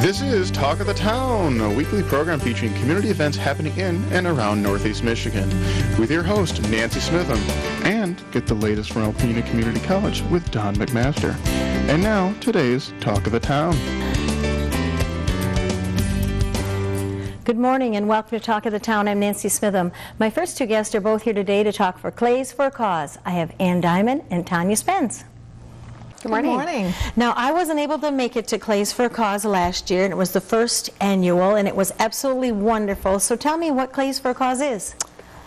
This is Talk of the Town, a weekly program featuring community events happening in and around Northeast Michigan, with your host, Nancy Smitham, and get the latest from Alpena Community College with Don McMaster. And now, today's Talk of the Town. Good morning and welcome to Talk of the Town. I'm Nancy Smitham. My first two guests are both here today to talk for Clays for a Cause. I have Ann Diamond and Tanya Spence. Good morning. Good morning. Now, I wasn't able to make it to Clays for a Cause last year, and it was the first annual, and it was absolutely wonderful. So tell me what Clays for a Cause is.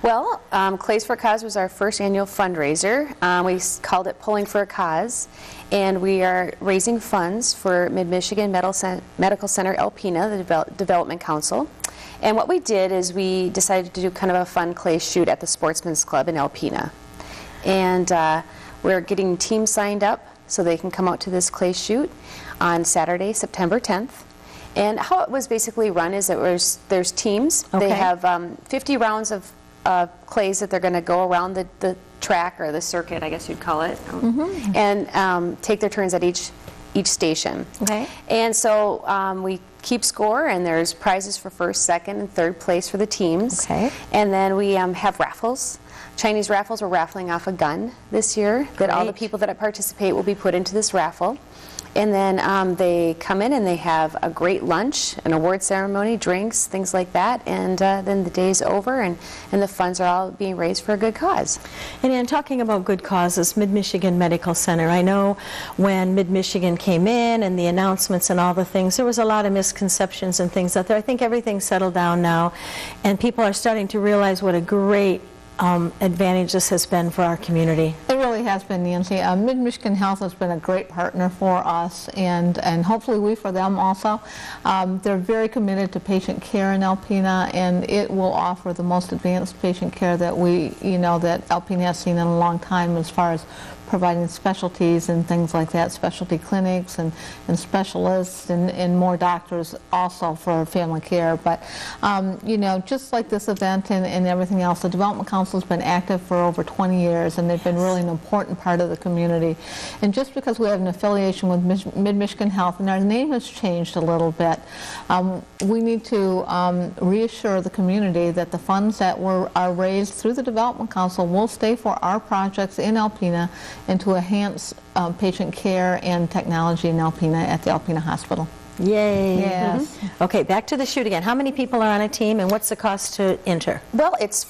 Well, Clays for a Cause was our first annual fundraiser. We called it Pulling for a Cause, and we are raising funds for Mid-Michigan Medical Center Alpena, the Development Council. And what we did is we decided to do kind of a fun clay shoot at the Sportsman's Club in Alpena. And we're getting teams signed up so they can come out to this clay shoot on Saturday, September 10th. And how it was basically run is that there's teams. Okay. They have 50 rounds of clays that they're going to go around the track or the circuit, I guess you'd call it, and take their turns at each station. Okay. And so we keep score, and there's prizes for first, second, and third place for the teams. Okay. And then we have raffles. Chinese raffles. We're raffling off a gun this year that all the people that participate will be put into this raffle. And then they come in and they have a great lunch, an award ceremony, drinks, things like that, and then the day's over and the funds are all being raised for a good cause. And in talking about good causes, Mid-Michigan Medical Center, I know when Mid-Michigan came in and the announcements and all the things, there was a lot of misconceptions and things out there. I think everything's settled down now, and people are starting to realize what a great advantage this has been for our community. It really has been, Nancy. Mid-Michigan Health has been a great partner for us, and hopefully we for them also. They're very committed to patient care in Alpena, and it will offer the most advanced patient care that that Alpena has seen in a long time as far as providing specialties and things like that, specialty clinics and specialists and more doctors also for family care. But, just like this event and everything else, the Development Council has been active for over 20 years, and they've been really an important part of the community. And just because we have an affiliation with Mid-Michigan Health, and our name has changed a little bit, we need to reassure the community that the funds that are raised through the Development Council will stay for our projects in Alpena and to enhance patient care and technology in Alpena at the Alpena Hospital. Yay. Yes. Okay, back to the shoot again. How many people are on a team, and what's the cost to enter? Well, it's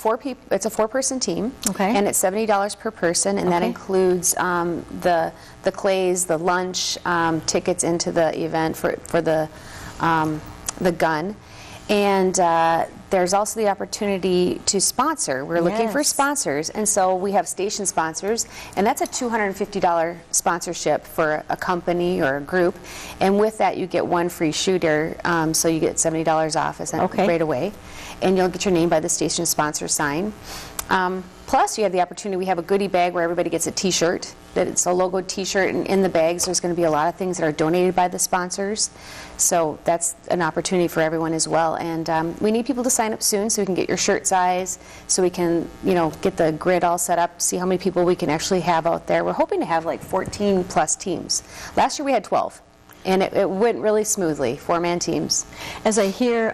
it's a four-person team, okay, and it's $70 per person, and that includes the clays, the lunch, tickets into the event for the gun, and there's also the opportunity to sponsor. We're looking for sponsors, and so we have station sponsors, and that's a $250 sponsorship for a company or a group, and with that you get one free shooter, so you get $70 off right away, and you'll get your name by the station sponsor sign. Plus, you have the opportunity, we have a goodie bag where everybody gets a t-shirt, that it's a logo t-shirt, and in the bags there's going to be a lot of things that are donated by the sponsors. So that's an opportunity for everyone as well. And we need people to sign up soon so we can get your shirt size, so we can, get the grid all set up, see how many people we can actually have out there. We're hoping to have like 14 plus teams. Last year we had 12, and it went really smoothly, 4-man teams. As I hear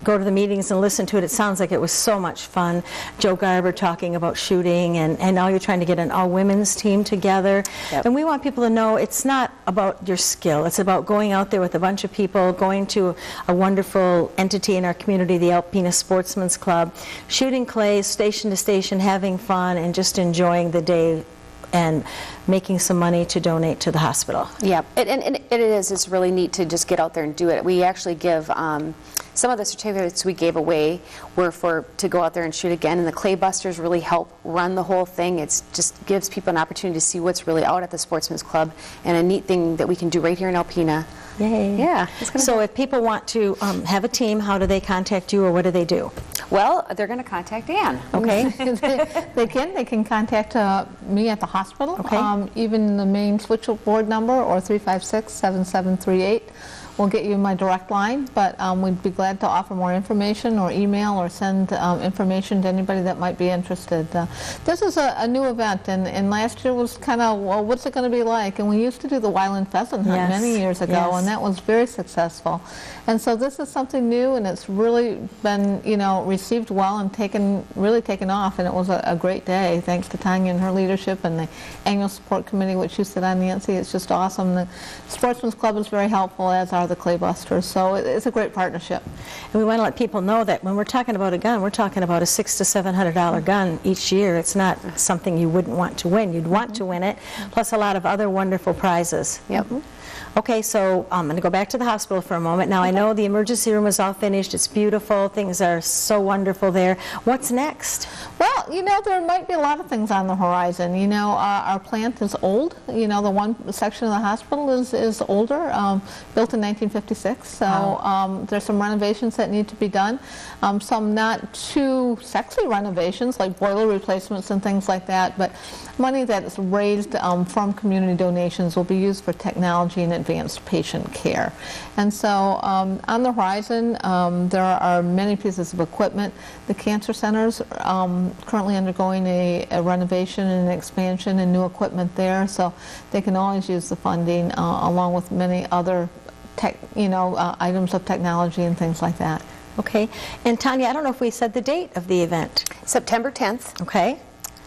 go to the meetings and listen to it, it sounds like it was so much fun. Joe Garber talking about shooting, and now you're trying to get an all-women's team together. Yep. And we want people to know it's not about your skill. It's about going out there with a bunch of people, going to a wonderful entity in our community, the Alpena Sportsman's Club, shooting clays station to station, having fun, and just enjoying the day and making some money to donate to the hospital. Yeah, and it's really neat to just get out there and do it. We actually give some of the certificates we gave away were to go out there and shoot again, and the Clay Busters really help run the whole thing. It just gives people an opportunity to see what's really out at the Sportsman's Club, and a neat thing that we can do right here in Alpena. Yay. Yeah. So if people want to have a team, how do they contact you, or what do they do? Well, they're going to contact Ann. Okay. They can contact me at the hospital, okay, even the main switchboard number, or 356-7738. we'll get you my direct line, but we'd be glad to offer more information or email or send information to anybody that might be interested. This is a new event, and last year was kind of, well, what's it going to be like? And we used to do the Wyland Pheasant Hunt many years ago, and that was very successful. And so this is something new, and it's really been, received well and really taken off, and it was a great day, thanks to Tanya and her leadership and the annual support committee, which you sit on, Nancy. It's just awesome. The Sportsman's Club is very helpful, as are the Claybusters, so it's a great partnership. And we want to let people know that when we're talking about a gun, we're talking about a $600 to $700 gun each year. It's not something you wouldn't want to win. You'd want to win it, plus a lot of other wonderful prizes. Yep. Okay, so I'm going to go back to the hospital for a moment. Now, I know the emergency room is all finished. It's beautiful. Things are so wonderful there. What's next? Well, there might be a lot of things on the horizon. Our plant is old. The one section of the hospital is older, built in 1956. So there's some renovations that need to be done. Some not too sexy renovations, like boiler replacements and things like that, but money that is raised from community donations will be used for technology and advanced patient care. And so on the horizon, there are many pieces of equipment. The cancer centers currently undergoing a renovation and an expansion and new equipment there, so they can always use the funding along with many other items of technology and things like that. Okay. And Tanya, I don't know if we said the date of the event. September 10th. Okay.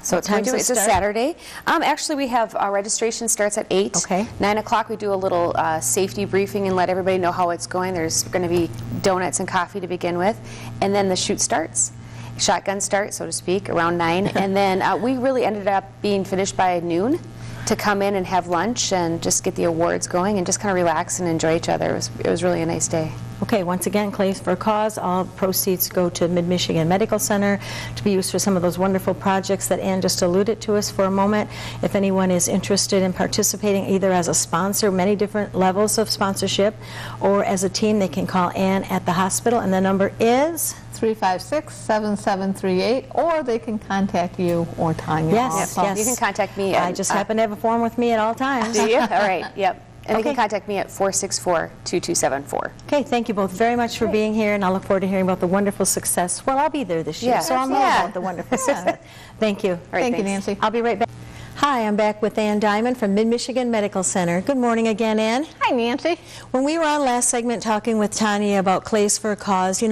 So What time does it it's a start? Saturday. Actually, we have our registration starts at 8. Okay. 9 o'clock, we do a little safety briefing and let everybody know how it's going. There's going to be donuts and coffee to begin with. And then the shoot starts. Shotgun start, so to speak, around 9. And then we really ended up being finished by noon to come in and have lunch and just get the awards going and just kind of relax and enjoy each other. It was really a nice day. Okay, once again, Clays for a Cause. All proceeds go to Mid-Michigan Medical Center to be used for some of those wonderful projects that Ann just alluded to us for a moment. If anyone is interested in participating either as a sponsor, many different levels of sponsorship, or as a team, they can call Ann at the hospital, and the number is 356-7738, or they can contact you or Tanya. Yes, also. yes. You can contact me. I just happen to have a form with me at all times. Do you? All right, yep. And Okay. they can contact me at 464-2274. Okay, thank you both very much for being here, and I look forward to hearing about the wonderful success. Well, I'll be there this year, Yeah. so I'll know Yeah. about the wonderful success. Thank you. All right, Thank you, thanks. Nancy. I'll be right back. Hi, I'm back with Ann Diamond from Mid-Michigan Medical Center. Good morning again, Ann. Hi, Nancy. When we were on last segment talking with Tanya about Clays for a Cause, you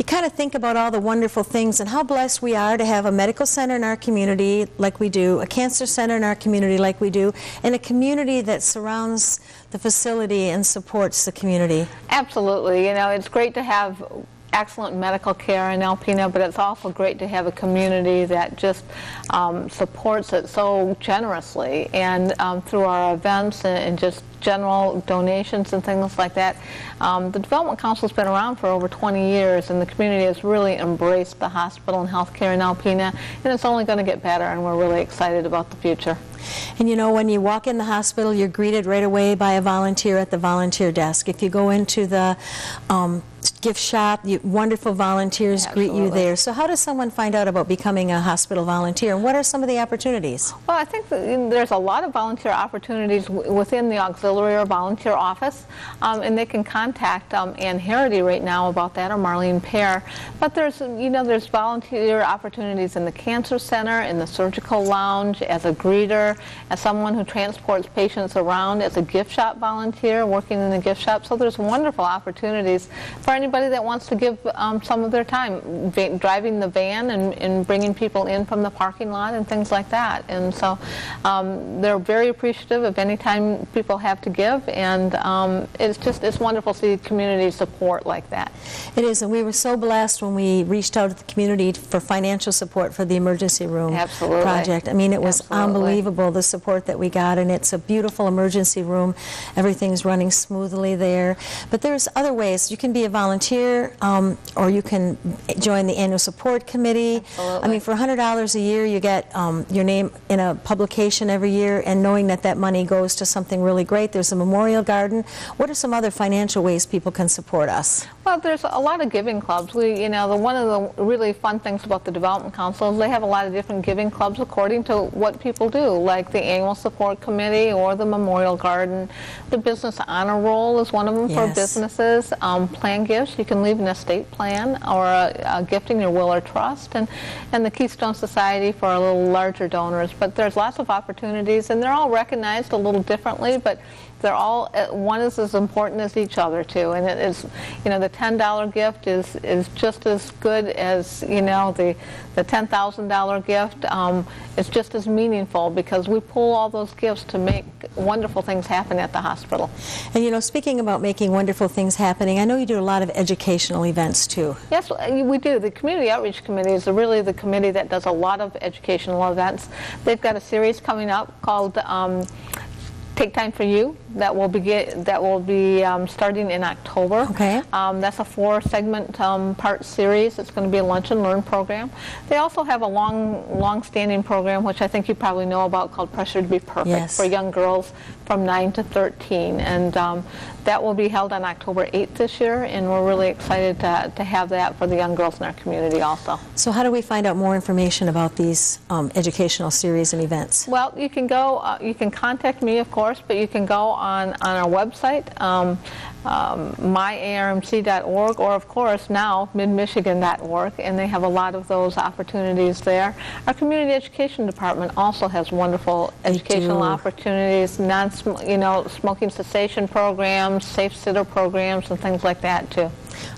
kind of think about all the wonderful things and how blessed we are to have a medical center in our community like we do, a cancer center in our community like we do, and a community that surrounds the facility and supports the community. Absolutely. It's great to have excellent medical care in Alpena, but it's also great to have a community that just supports it so generously, and through our events and just general donations and things like that. The Development Council has been around for over 20 years, and the community has really embraced the hospital and healthcare in Alpena, and it's only going to get better, and we're really excited about the future. And when you walk in the hospital, you're greeted right away by a volunteer at the volunteer desk. If you go into the gift shop, wonderful volunteers greet you there. So how does someone find out about becoming a hospital volunteer, and what are some of the opportunities? Well, I think that there's a lot of volunteer opportunities within the auxiliary or volunteer office, and they can contact Ann Harity right now about that, or Marlene Pear. But there's volunteer opportunities in the cancer center, in the surgical lounge, as a greeter, as someone who transports patients around, as a gift shop volunteer working in the gift shop. So there's wonderful opportunities for anybody that wants to give some of their time, driving the van and bringing people in from the parking lot and things like that. And so they're very appreciative of any time people have to give, and it's wonderful to see community support like that. It is, and we were so blessed when we reached out to the community for financial support for the emergency room Absolutely. project. I mean, it was Absolutely. unbelievable, the support that we got, and it's a beautiful emergency room. Everything's running smoothly there. But there's other ways. You can be a volunteer volunteer, or you can join the annual support committee. Absolutely. I mean, for $100 a year, you get your name in a publication every year, and knowing that that money goes to something really great. There's a memorial garden. What are some other financial ways people can support us? Well, there's a lot of giving clubs. One of the really fun things about the Development Council is they have a lot of different giving clubs according to what people do, like the Annual Support Committee or the Memorial Garden. The Business Honor Roll is one of them for businesses. Plan gifts, you can leave an estate plan or a gift in your will or trust, and the Keystone Society for a little larger donors. But there's lots of opportunities, and they're all recognized a little differently, but they're all, one is as important as each other too, and it is, the $10 gift is just as good as, the $10,000 gift. It's just as meaningful because we pull all those gifts to make wonderful things happen at the hospital. And speaking about making wonderful things happening, I know you do a lot of educational events too. Yes, we do. The Community Outreach Committee is really the committee that does a lot of educational events. They've got a series coming up called Take Time for You that will be starting in October. Okay. That's a 4-segment part series. It's going to be a lunch and learn program. They also have a long-standing program, which I think you probably know about, called Pressure to Be Perfect for young girls from 9 to 13, and that will be held on October 8th this year, and we're really excited to have that for the young girls in our community also. So how do we find out more information about these educational series and events? Well, you can go, you can contact me, of course, but you can go on our website, myarmc.org, or of course now midmichigan.org, and they have a lot of those opportunities there. Our community education department also has wonderful educational opportunities, smoking cessation programs, safe sitter programs, and things like that too.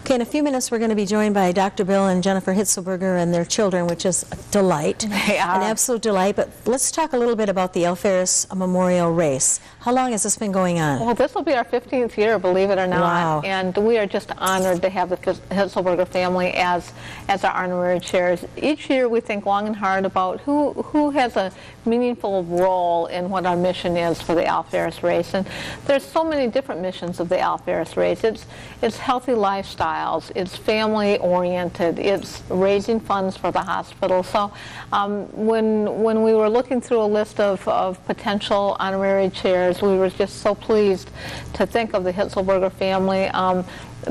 Okay, in a few minutes we're going to be joined by Dr. Bill and Jennifer Hitzelberger and their children, which is a delight, They are. an absolute delight. But let's talk a little bit about the Alferez Memorial Race. How long has this been going on? Well, this will be our 15th year, believe it or not. Wow. And we are just honored to have the Hitzelberger family as our honorary chairs. Each year we think long and hard about who has a meaningful role in what our mission is for the Alferez Race. And there's so many different missions of the Alferez Race. It's healthy lifestyles, it's family oriented, it's raising funds for the hospital. So when we were looking through a list of potential honorary chairs, we were just so pleased to think of the Hitzelberger family.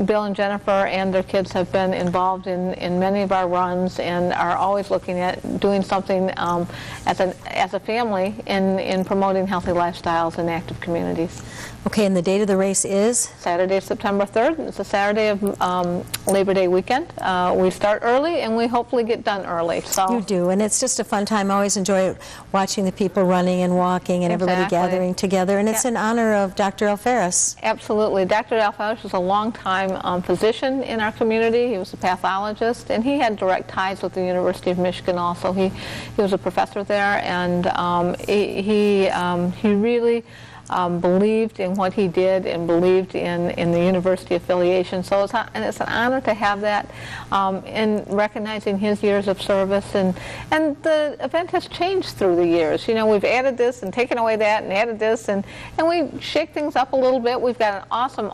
Bill and Jennifer and their kids have been involved in many of our runs and are always looking at doing something as a family in promoting healthy lifestyles and active communities. Okay, and the date of the race is? Saturday, September 3rd. It's a Saturday of Labor Day weekend. We start early and we hopefully get done early. So You do, and it's just a fun time. I always enjoy watching the people running and walking and everybody gathering together, and it's in honor of Dr. Alferez. Absolutely. Dr. Alferez was a long-time physician in our community. He was a pathologist, and he had direct ties with the University of Michigan also. He was a professor there, and he really believed in what he did and believed in the university affiliation. So it's an honor to have that in recognizing his years of service. And the event has changed through the years. We've added this and taken away that and added this, and we shake things up a little bit. We've got an awesome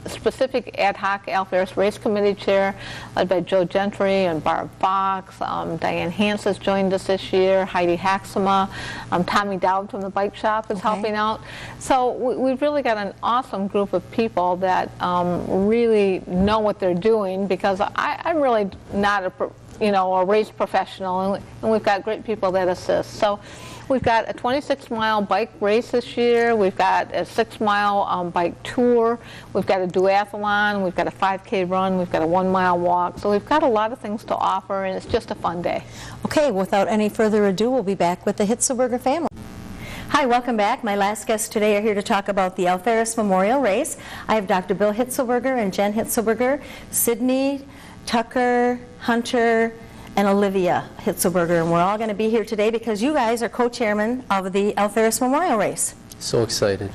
specific ad hoc Alferez Race Committee chair led by Joe Gentry and Barb Fox. Diane Hans has joined us this year, Heidi Haxema, Tommy Dowd from the Bike Shop is helping out. So we've really got an awesome group of people that really know what they're doing, because I'm really not a race professional, and we've got great people that assist. So we've got a 26-mile bike race this year. We've got a 6-mile bike tour. We've got a duathlon. We've got a 5K run. We've got a 1-mile walk. So we've got a lot of things to offer, and it's just a fun day. Okay, without any further ado, we'll be back with the Hitzelberger family. Hi, welcome back. My last guests today are here to talk about the Alferez Memorial Race. I have Dr. Bill Hitzelberger and Jen Hitzelberger, Sydney, Tucker, Hunter, and Olivia Hitzelberger, and we're all going to be here today because you guys are co-chairmen of the Alferez Memorial Race. So excited.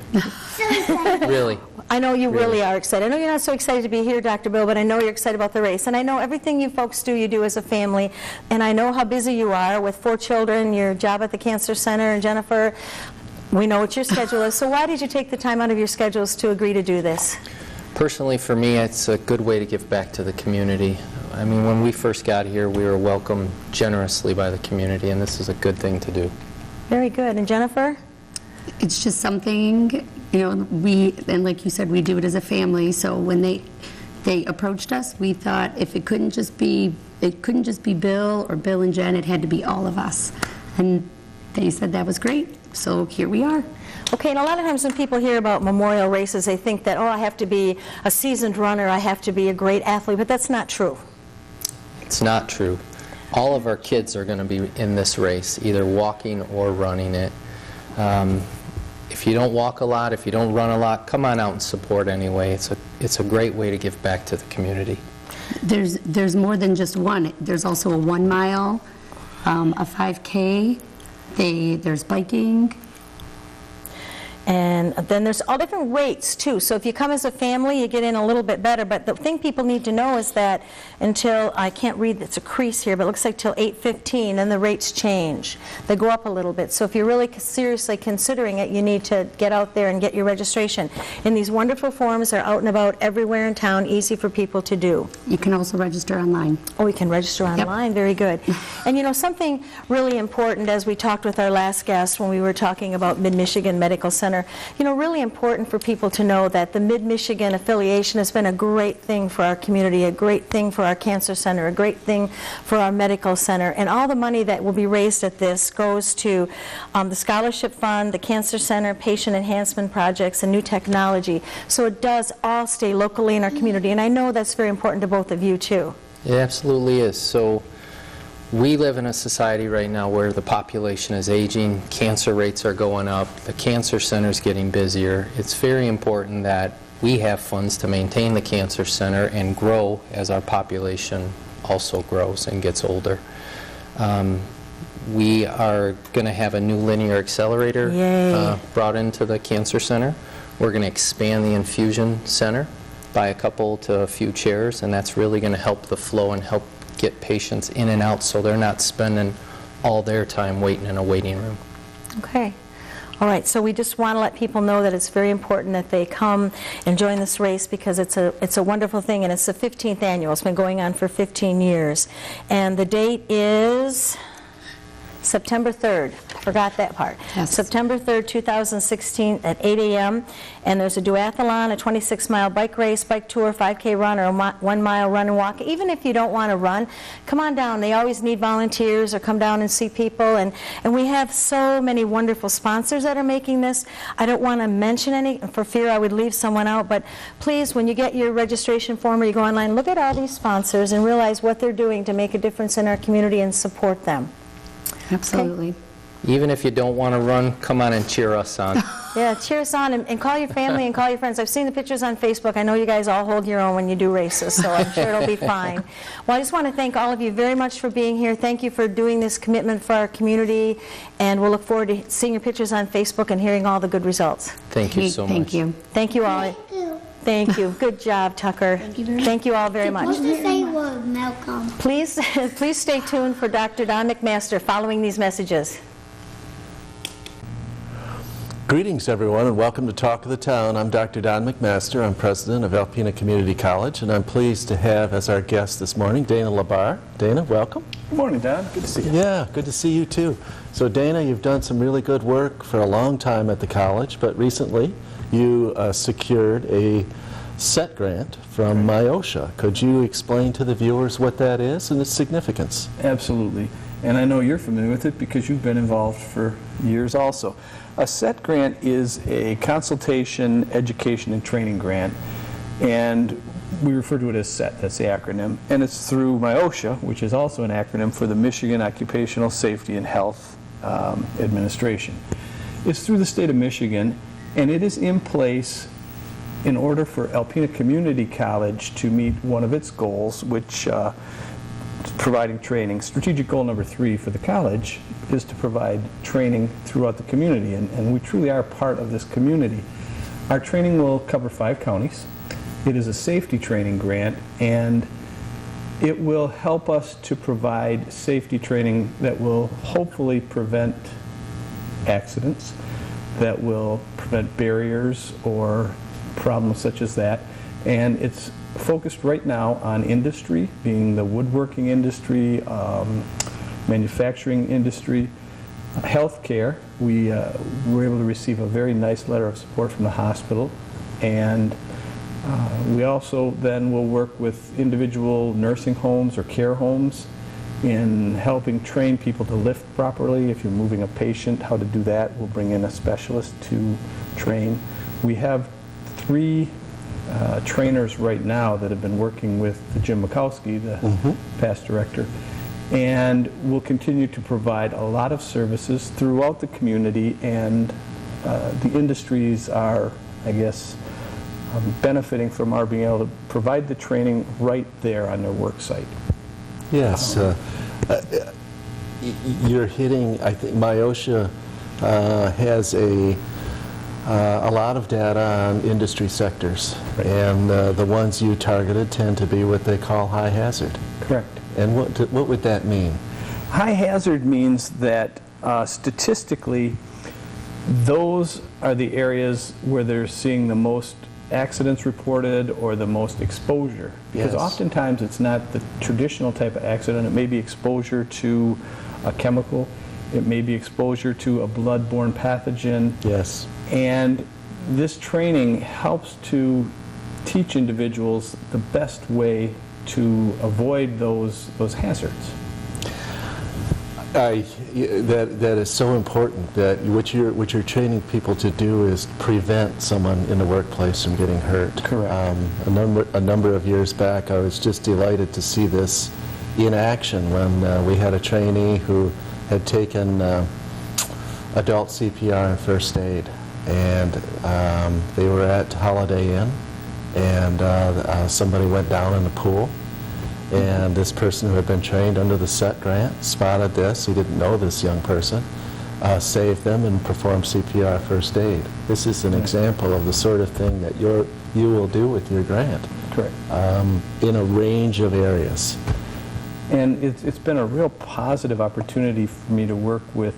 Really. I know you really are excited. I know you're not so excited to be here, Dr. Bill, but I know you're excited about the race. And I know everything you folks do, you do as a family. And I know how busy you are with 4 children, your job at the Cancer Center, and Jennifer, we know what your schedule is. So why did you take the time out of your schedules to agree to do this? Personally, for me, it's a good way to give back to the community. I mean, when we first got here, we were welcomed generously by the community, and this is a good thing to do. Very good. And Jennifer? It's just something, and like you said, we do it as a family, so when they approached us, we thought if it couldn't just be Bill or Bill and Jen, it had to be all of us. And they said that was great, so here we are. Okay, and a lot of times when people hear about memorial races, they think that, oh, I have to be a seasoned runner, I have to be a great athlete, but that's not true. It's not true. All of our kids are going to be in this race, either walking or running it. If you don't walk a lot, if you don't run a lot, come on out and support anyway. It's a great way to give back to the community. There's more than just one. There's also a 1 mile, a 5K, there's biking. And then there's all different rates, too. So if you come as a family, you get in a little bit better. But the thing people need to know is that until, I can't read, it's a crease here, but it looks like till 8:15, then the rates change. They go up a little bit. So if you're really seriously considering it, you need to get out there and get your registration. And these wonderful forms are out and about everywhere in town, easy for people to do. You can also register online. Oh, we can register online. Yep. Very good. And something really important, as we talked with our last guest when we were talking about Mid-Michigan Medical Center, really important for people to know that the Mid-Michigan affiliation has been a great thing for our community, a great thing for our cancer center, a great thing for our medical center. And all the money that will be raised at this goes to the scholarship fund, the cancer center, patient enhancement projects, and new technology. So it does all stay locally in our community. And I know that's very important to both of you, too. It absolutely is. So we live in a society right now where the population is aging, cancer rates are going up, the cancer center is getting busier. It's very important that we have funds to maintain the cancer center and grow as our population also grows and gets older. We are going to have a new linear accelerator brought into the cancer center. We're going to expand the infusion center by a couple to a few chairs, and that's really going to help the flow and help get patients in and out so they're not spending all their time waiting in a waiting room. Okay. All right, so we just want to let people know that it's very important that they come and join this race because it's a wonderful thing, and it's the 15th annual. It's been going on for 15 years. And the date is September 3rd. Forgot that part. Yes. September 3rd, 2016 at 8 a.m. And there's a duathlon, a 26-mile bike race, bike tour, 5K run, or a 1-mile run and walk. Even if you don't want to run, come on down. They always need volunteers, or come down and see people. And we have so many wonderful sponsors that are making this. I don't want to mention any for fear I would leave someone out, but please, when you get your registration form or you go online, look at all these sponsors and realize what they're doing to make a difference in our community and support them. Absolutely. Okay. Even if you don't want to run, come on and cheer us on. Yeah, cheer us on and call your family and call your friends. I've seen the pictures on Facebook. I know you guys all hold your own when you do races, so I'm sure it'll be fine. Well, I just want to thank all of you very much for being here. Thank you for doing this commitment for our community, and we'll look forward to seeing your pictures on Facebook and hearing all the good results. Thank you so much. Thank you. Thank you all. Thank you. Thank you. Good job, Tucker. Thank you very much. Thank you all very much. What's the same word, Malcolm? Please stay tuned for Dr. Don McMaster following these messages. Greetings, everyone, and welcome to Talk of the Town. I'm Dr. Don McMaster. I'm president of Alpena Community College, and I'm pleased to have as our guest this morning Dana Labar. Dana, welcome. Good morning, Don. Good to see you. Yeah, good to see you too. So, Dana, you've done some really good work for a long time at the college, but recently you secured a SET grant from MyOSHA. Could you explain to the viewers what that is and its significance? Absolutely. And I know you're familiar with it because you've been involved for years also. A SET grant is a consultation, education, and training grant, and we refer to it as SET, that's the acronym, and it's through MyOSHA, which is also an acronym for the Michigan Occupational Safety and Health Administration. It's through the state of Michigan, and it is in place in order for Alpena Community College to meet one of its goals, which providing training. Strategic goal number 3 for the college is to provide training throughout the community, and we truly are part of this community. Our training will cover 5 counties. It is a safety training grant, and it will help us to provide safety training that will hopefully prevent accidents, that will prevent barriers or problems such as that, And it's focused right now on industry, being the woodworking industry, manufacturing industry, healthcare. We were able to receive a very nice letter of support from the hospital, and we also then will work with individual nursing homes or care homes in helping train people to lift properly. If you're moving a patient, how to do that. We'll bring in a specialist to train. We have 3 trainers right now that have been working with Jim Mikowski, the past director, and we'll continue to provide a lot of services throughout the community, and the industries are, I guess, benefiting from our being able to provide the training right there on their work site. Yes. You're hitting, I think, MIOSHA has a lot of data on industry sectors, and the ones you targeted tend to be what they call high hazard. Correct. And what would that mean? High hazard means that statistically, those are the areas where they're seeing the most accidents reported or the most exposure. Because oftentimes it's not the traditional type of accident. It may be exposure to a chemical. It may be exposure to a blood-borne pathogen. Yes. And this training helps to teach individuals the best way to avoid those hazards. That is so important, that what you're training people to do is prevent someone in the workplace from getting hurt. Correct. A number of years back, I was just delighted to see this in action when we had a trainee who had taken adult CPR and first aid, and they were at Holiday Inn, and somebody went down in the pool. And this person who had been trained under the SET grant spotted this. He didn't know this young person, saved them, and performed CPR first aid. This is an example of the sort of thing that you will do with your grant. Correct. In a range of areas. And it's been a real positive opportunity for me to work with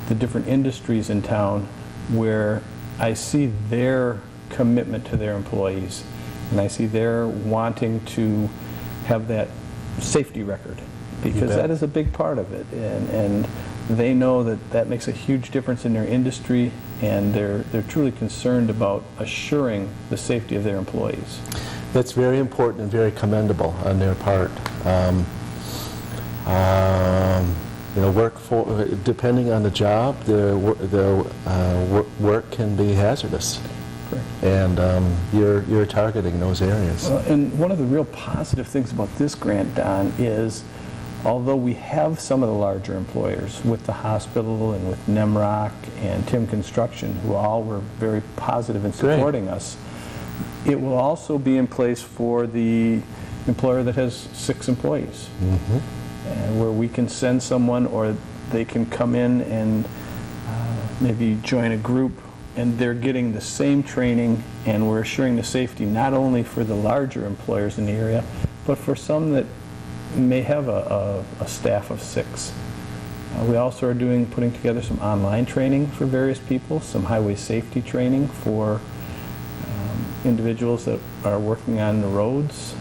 the different industries in town where I see their commitment to their employees, and I see their wanting to have that safety record, because that is a big part of it, and they know that makes a huge difference in their industry, and they're truly concerned about assuring the safety of their employees. That's very important and very commendable on their part. Depending on the job, the work can be hazardous. And you're targeting those areas. And one of the real positive things about this grant, Don, is although we have some of the larger employers with the hospital and with Nemrock and Tim Construction, who all were very positive in supporting us, it will also be in place for the employer that has 6 employees, and where we can send someone, or they can come in and maybe join a group, and they're getting the same training, and we're assuring the safety not only for the larger employers in the area, but for some that may have a staff of 6. We also are putting together some online training for various people, some highway safety training for individuals that are working on the roads.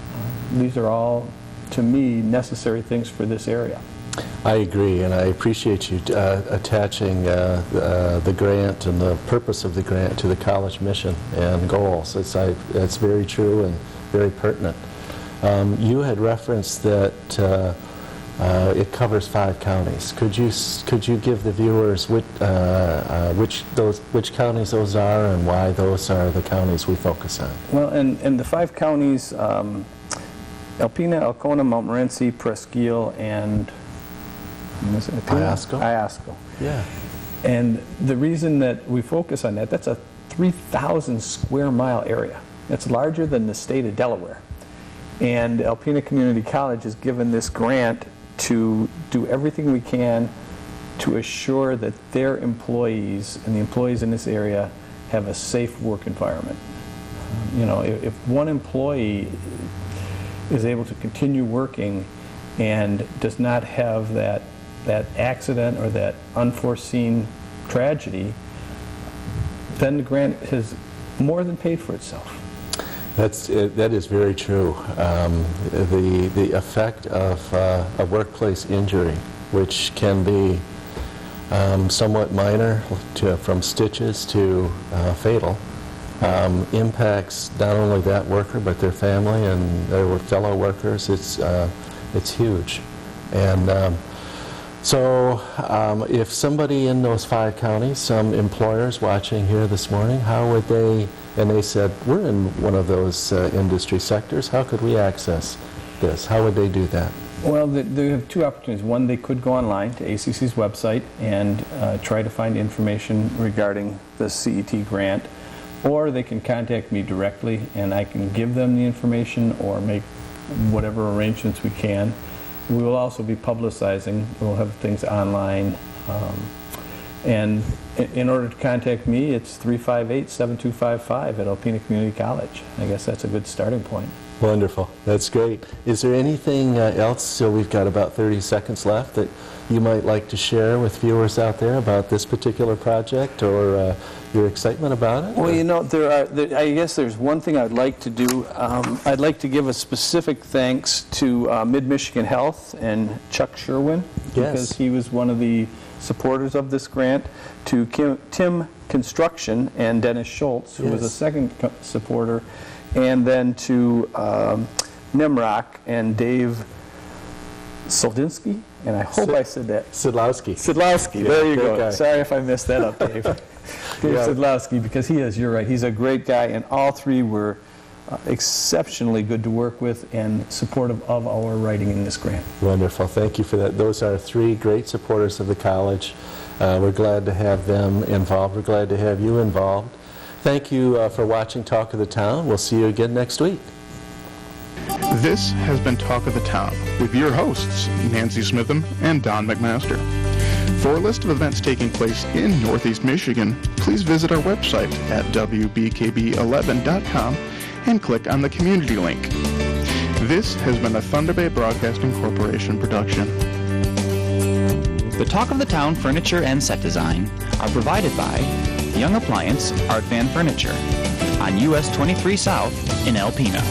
These are all, to me, necessary things for this area. I agree, and I appreciate you attaching the grant and the purpose of the grant to the college mission and goals. It's very true and very pertinent. You had referenced that it covers 5 counties. Could you give the viewers which counties those are and why those are the counties we focus on? Well, and the 5 counties, Alpena, Alcona, Montmorency, Presqu'île, and Iosco. Yeah. And the reason that we focus on that's a 3,000 square mile area. That's larger than the state of Delaware. And Alpena Community College has given this grant to do everything we can to assure that their employees and the employees in this area have a safe work environment. If one employee is able to continue working and does not have that accident or that unforeseen tragedy, then the grant has more than paid for itself. That is very true. The effect of a workplace injury, which can be somewhat minor, from stitches to fatal, impacts not only that worker but their family and their fellow workers. It's huge. And so if somebody in those 5 counties, some employers watching here this morning, how would they, and they said, we're in one of those industry sectors, how could we access this? How would they do that? Well, they have 2 opportunities. One, they could go online to ACC's website and try to find information regarding the CET grant, or they can contact me directly and I can give them the information or make whatever arrangements we can. We will also be publicizing. We'll have things online. And in order to contact me, it's 358-7255 at Alpena Community College. I guess that's a good starting point. Wonderful. That's great. Is there anything else, so we've got about 30 seconds left, that you might like to share with viewers out there about this particular project or your excitement about it? Well, you know, I guess there's one thing I'd like to do. I'd like to give a specific thanks to Mid-Michigan Health and Chuck Sherwin, because he was one of the supporters of this grant, to Tim Construction and Dennis Schultz, who was a second supporter, and then to Nimrock and Dave Soldinsky, and I hope I said that. Sidlowski. Sidlowski, there you go. Sorry if I messed that up, Dave. Dave Sidlowski, because you're right, he's a great guy, and all 3 were exceptionally good to work with and supportive of our writing in this grant. Wonderful. Thank you for that. Those are 3 great supporters of the college. We're glad to have them involved. We're glad to have you involved. Thank you for watching Talk of the Town. We'll see you again next week. This has been Talk of the Town with your hosts, Nancy Smitham and Don McMaster. For a list of events taking place in Northeast Michigan, please visit our website at wbkb11.com and click on the community link. This has been a Thunder Bay Broadcasting Corporation production. The Talk of the Town furniture and set design are provided by Young Appliance Art Van Furniture on US 23 South in Alpena.